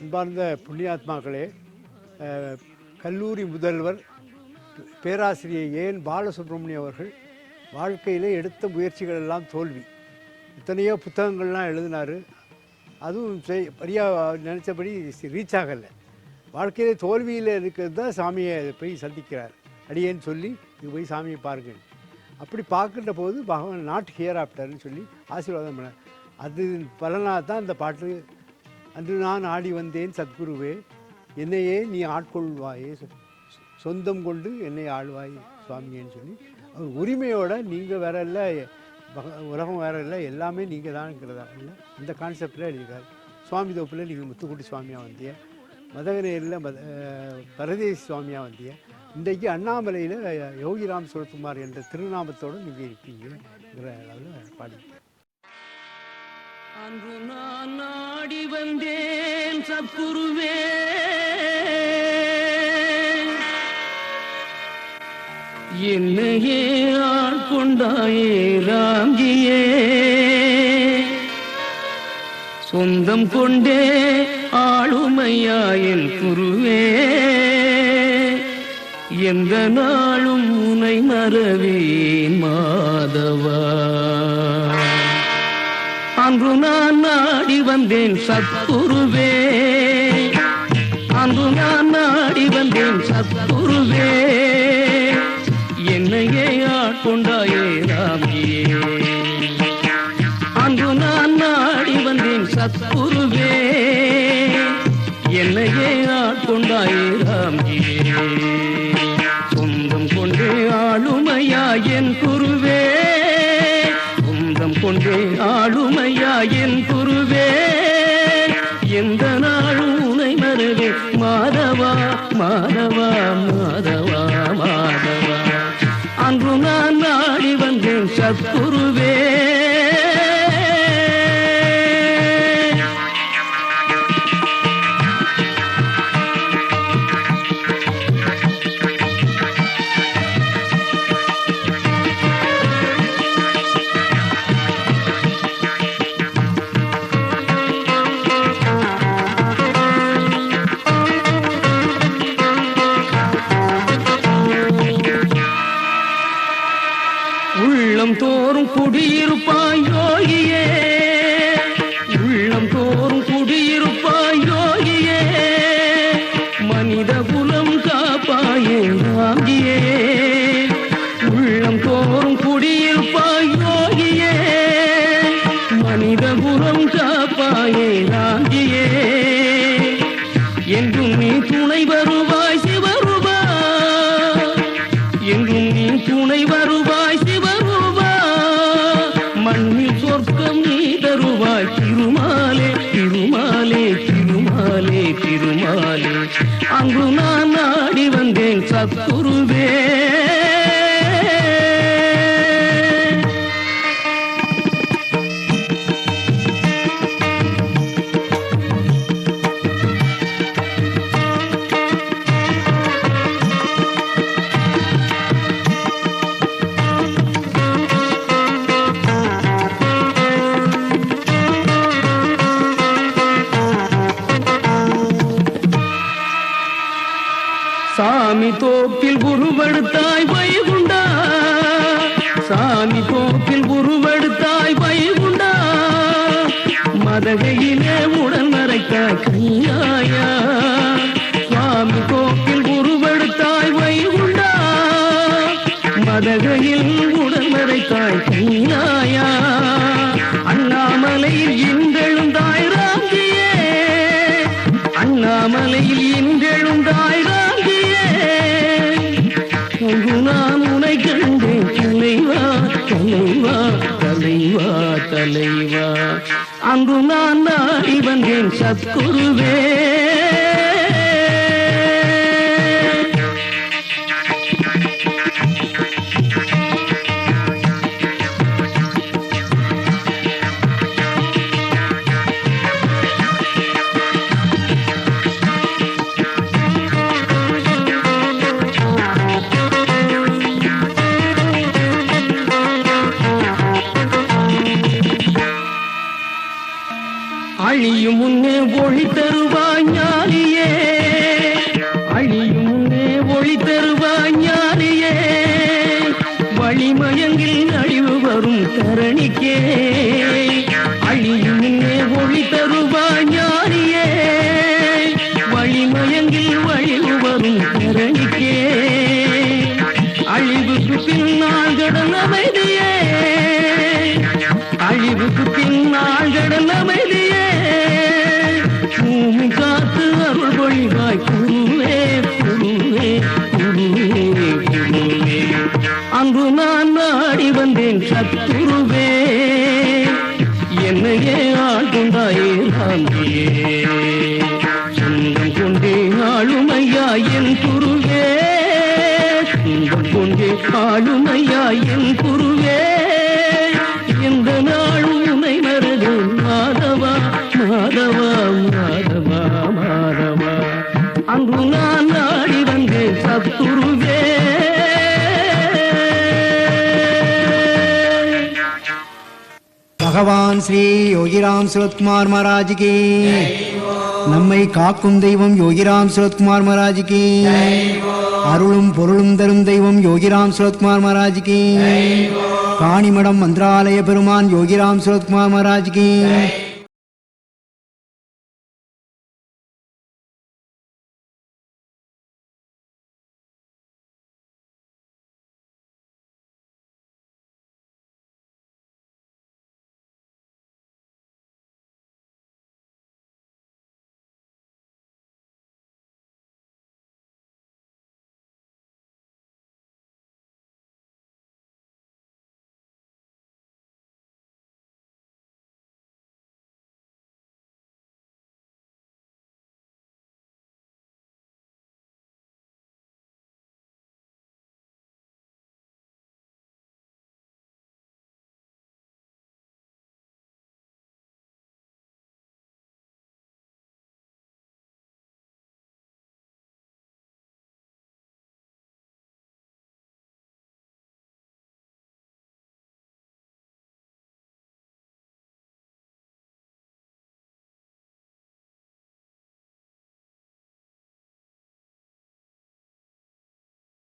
அன்பார்ந்த புண்ணியாத்மாக்களே, கல்லூரி முதல்வர் பேராசிரியர் ஏன் பாலசுப்ரமணியம் அவர்கள் வாழ்க்கையில் எடுத்த முயற்சிகள் எல்லாம் தோல்வி. எத்தனையோ புத்தகங்கள்லாம் எழுதினார். அதுவும் நினச்சபடி ரீச் ஆகலை. வாழ்க்கையிலே தோல்வியில் இருக்கிறது தான் சாமியை போய் சந்திக்கிறார். அடியேன்னு சொல்லி இது போய் சாமியை பாருங்கள். அப்படி பார்க்கின்ற போது பகவான் நாட் ஹியர் ஆஃப்டர்னு சொல்லி ஆசீர்வாதம் பண்ணார். அது பலனாக தான் அந்த பாட்டு, அன்று நான் ஆடி வந்தேன் சத்குருவே என்னையே நீ ஆட்கொள்வாயே, சொந்தம் கொண்டு என்னை ஆழ்வாய் சுவாமியேன்னு சொல்லி அவர் உரிமையோட நீங்கள் வேற இல்லை, உலகம் வேற இல்லை, எல்லாமே நீங்கள் தான்ங்கிறதா இல்லை இந்த கான்செப்டில் எழுதியிருக்காரு. சுவாமி தோப்பில் நீங்கள் முத்துக்குட்டி சுவாமியாக வந்திய, மதகனேரில் பரதேசி சுவாமியாக வந்திய, இன்றைக்கு அண்ணாமலையில் யோகிராம் சுரத்குமார் என்ற திருநாமத்தோடு நீங்கள் இருக்கீங்கிற அளவில் பாடியிருக்கேன். அன்று நான் நாடி வந்தேன் சத்குருவே என்னையே ஆட்கொண்டாயே ராம்ஜியே, சொந்தம் கொண்டே ஆளுமையா என் குருவே, எந்த நாளும் உனை மறவேன் மாதவா. அன்று நான் நாடி வந்தேன் சத்குருவே, அன்று நான் நாடி வந்தேன் சத்குருவே, என்னையே ஆட்கொண்டாயே ராம்ஜியே. அன்று நான் நாடி வந்தேன் சத்குருவே, என்னையே ஆட்கொண்டாயே ராம்ஜியே, சொந்தம் கொண்டே ஆளுமையா என் குருவே, கொண்டே ஆளுமையா என் குருவே, எந்த நாளும் உனை மறவே மாதவா மாதவா மாதவா மாதவா. அன்று நான் நாடி வந்தேன் சத்குருவே. உள்ளம் தோறும் குடியிருப்பாய் யோகியே, உள்ளம் தோறும் குடியிருப்பாய் யோகியே, மனித குலம் காப்பாயே ராம்ஜியே. உள்ளம் தோறும் குடியிருப்பாய் யோகியே, மனித குலம் காப்பாயே ராம்ஜியே, என்றும் நீ துணை வருவாய் சிவருபா, என்றும் நீ துணை வருவாய் சிவருபா, மண்ணில் சொர்க்கம் நீ தருவாய் திருமாலே திருமாலே திருமாலே திருமாலே. அங்கு நான் நாடி வந்தேன் சத்குருவே. சாமி தோப்பில் உருவெடுத்தாய் வைகுண்டா, சாமி தோப்பில் உருவெடுத்தாய் வைகுண்டா, மதகையிலே உடன் மறைத்த கையாயா. சுவாமி தோப்பில் உருவெடுத்தாய் வைகுண்டா, மதகையில் உடன் மறைத்தாய் கையாயா. அண்ணாமலையில் இன்றெழுந்தாய் ராம்ஜியே, அண்ணாமலையில் இன்றெழுந்தாய் ராம்ஜியே, நான் உனை கண்டேன் தலைவா தலைவா தலைவா தலைவா. அன்று நான் நாடி வந்தேன் சத்குருவே. அழியும் அழியும் முன்னே ஒளி தருவாய் ஞானியே, அழியும் முன்னே ஒளி தருவாய் ஞானியே, வழிமயங்கில் அழிவு வரும் தரணிக்கே. அழியும் முன்னே ஒளி தருவாய் ஞானியே, வழிமயங்கில் வழிவு வரும் தரணிக்கே. அழிவுக்கு பின்னால் கடல் அமைதியே, அழிவுக்கு பின்னால் கடல் அமைதியே, பூமி காத்து அருள் பொழிவாய் குருவே குருவே குருவே குருவே. அங்கு நான் நாடி வந்தேன் சத்குருவே, என்னையே ஆட்கொண்டாயே ராமியே. சொந்தம் கொண்டே ஆளுமையா என் குருவே, சொந்தம் கொண்டே ஆளுமையா என் குருவே. எந்த நாளும் உன்னை மறந்து மாதவா மாதவா மாதவா மாதவா. அங்கு நான் நாடி வந்தேன் சத்குருவே. பகவான் ஸ்ரீ யோகிராம் சுரத்குமார் மகாராஜ் கி, நம்மை காக்கும் தெய்வம் யோகிராம் சுரத்குமார் மகாராஜ் கி, அருளும் பொருளும் தரும் தெய்வம் யோகிராம் சுரத்குமார் மகாராஜ் கி, காணிமடம் மந்திராலய பெருமான் யோகிராம் சுரத்குமார் மகாராஜ் கி.